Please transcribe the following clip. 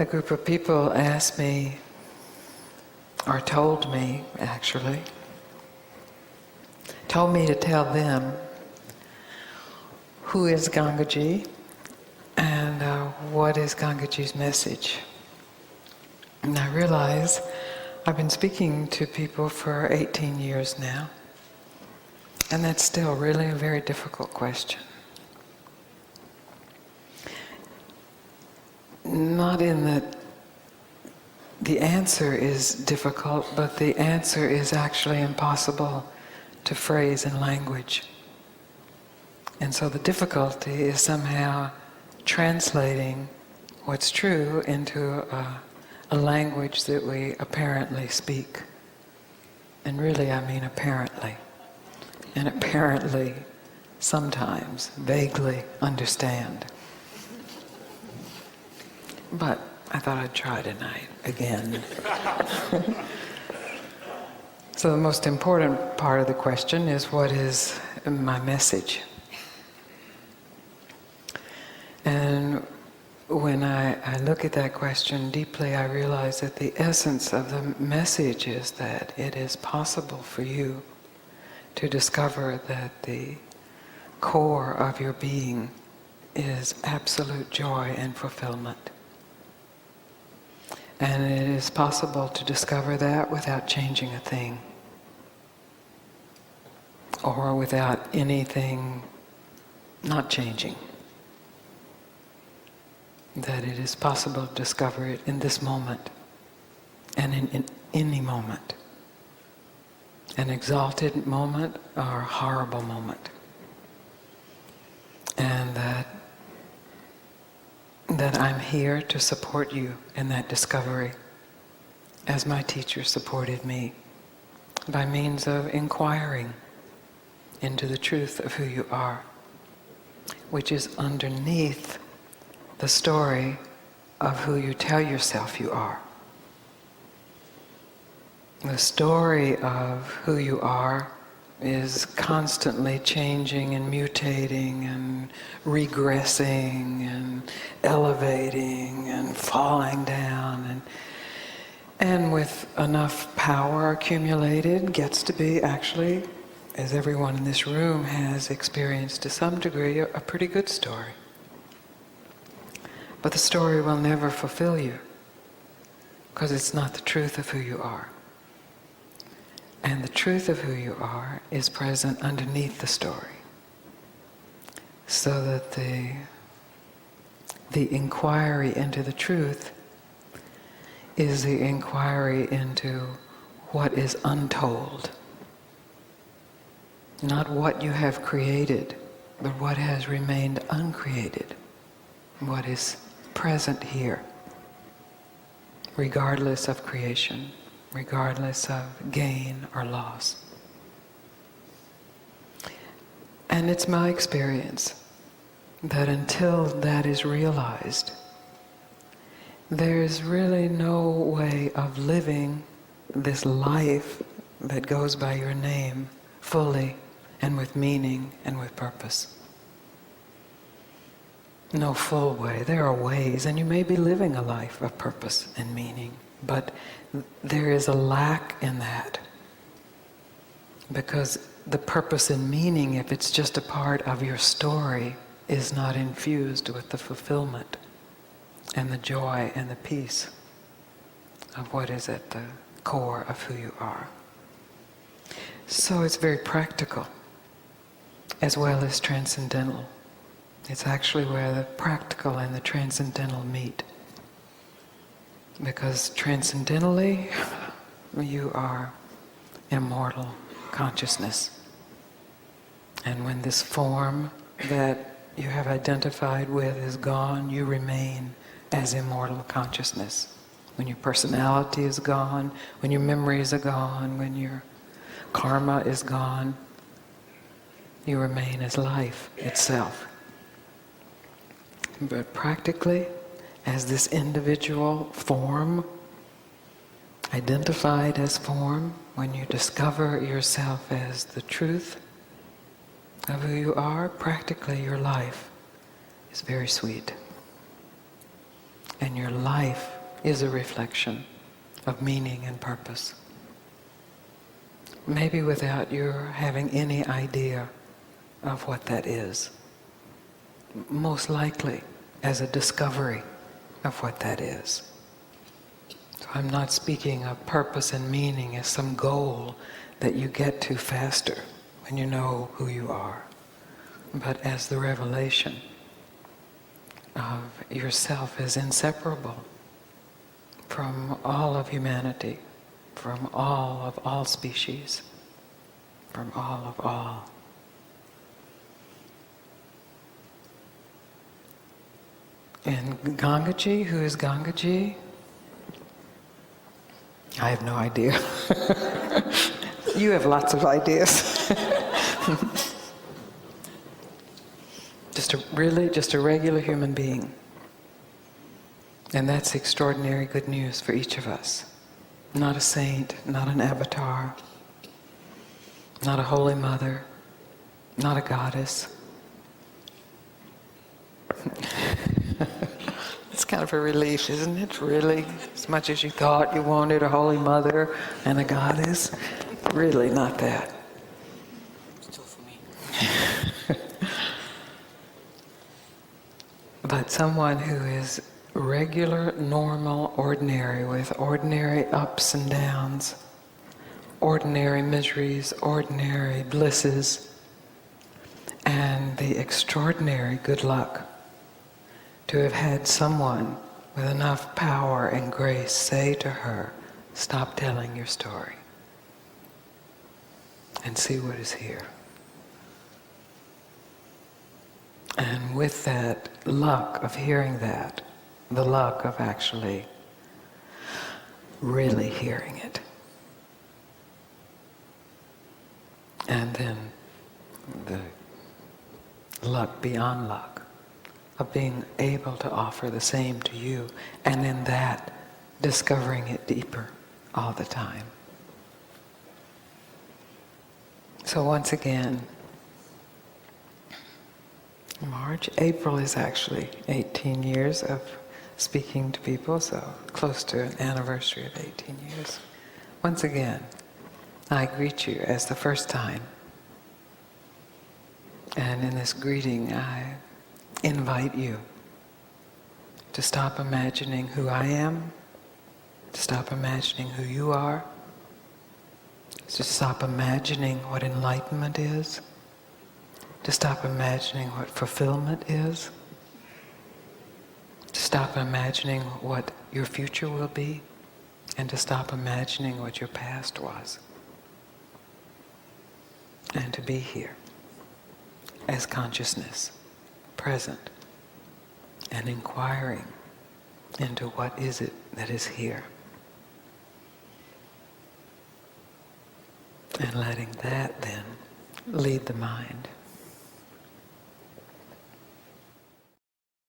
A group of people asked me, or told me actually, told me to tell them who is Gangaji and what is Gangaji's message. And I realize I've been speaking to people for 18 years now, and that's still really a very difficult question. Not in that the answer is difficult, but the answer is actually impossible to phrase in language. And so the difficulty is somehow translating what's true into a language that we apparently speak. And really I mean apparently. And apparently sometimes vaguely understand. But I thought I'd try tonight again. So the most important part of the question is, what is my message? And when I look at that question deeply, I realize that the essence of the message is that it is possible for you to discover that the core of your being is absolute joy and fulfillment. And it is possible to discover that without changing a thing, or without anything not changing. That it is possible to discover it in this moment, and in any moment. An exalted moment or a horrible moment. And that I'm here to support you in that discovery, as my teacher supported me, by means of inquiring into the truth of who you are, which is underneath the story of who you tell yourself you are. The story of who you are is constantly changing and mutating and regressing and elevating and falling down, and with enough power accumulated gets to be actually, as everyone in this room has experienced to some degree, a pretty good story. But the story will never fulfill you, because it's not the truth of who you are. And the truth of who you are is present underneath the story. So that the inquiry into the truth is the inquiry into what is untold. Not what you have created, but what has remained uncreated. What is present here, regardless of creation, regardless of gain or loss. And it's my experience that until that is realized, there's really no way of living this life that goes by your name fully and with meaning and with purpose. No full way. There are ways, and you may be living a life of purpose and meaning, but there is a lack in that. Because the purpose and meaning, if it's just a part of your story, is not infused with the fulfillment and the joy and the peace of what is at the core of who you are. So it's very practical, as well as transcendental. It's actually where the practical and the transcendental meet. Because transcendentally, you are immortal consciousness. And when this form that you have identified with is gone, you remain as immortal consciousness. When your personality is gone, when your memories are gone, when your karma is gone, you remain as life itself. But practically, as this individual form, identified as form, when you discover yourself as the truth of who you are, practically your life is very sweet. and your life is a reflection of meaning and purpose. Maybe without your having any idea of what that is. Most likely as a discovery of what that is. So I'm not speaking of purpose and meaning as some goal that you get to faster when you know who you are, but as the revelation of yourself as inseparable from all of humanity, from all species, from all of all. And Gangaji, who is Gangaji? I have no idea. You have lots of ideas. just a regular human being. And that's extraordinary good news for each of us. Not a saint, not an avatar, not a holy mother, not a goddess. It's kind of a relief, isn't it? Really? As much as you thought you wanted a holy mother and a goddess, really not that. Still for me. But someone who is regular, normal, ordinary, with ordinary ups and downs, ordinary miseries, ordinary blisses, and the extraordinary good luck to have had someone with enough power and grace say to her, stop telling your story and see what is here. And with that luck of hearing that, the luck of actually really hearing it. And then the luck beyond luck of being able to offer the same to you, and in that, discovering it deeper all the time. So once again, April is actually 18 years of speaking to people, so close to an anniversary of 18 years. Once again, I greet you as the first time. And in this greeting, I invite you to stop imagining who I am, to stop imagining who you are, to stop imagining what enlightenment is, to stop imagining what fulfillment is, to stop imagining what your future will be, and to stop imagining what your past was. And to be here as consciousness, present, and inquiring into what is it that is here. And letting that then lead the mind.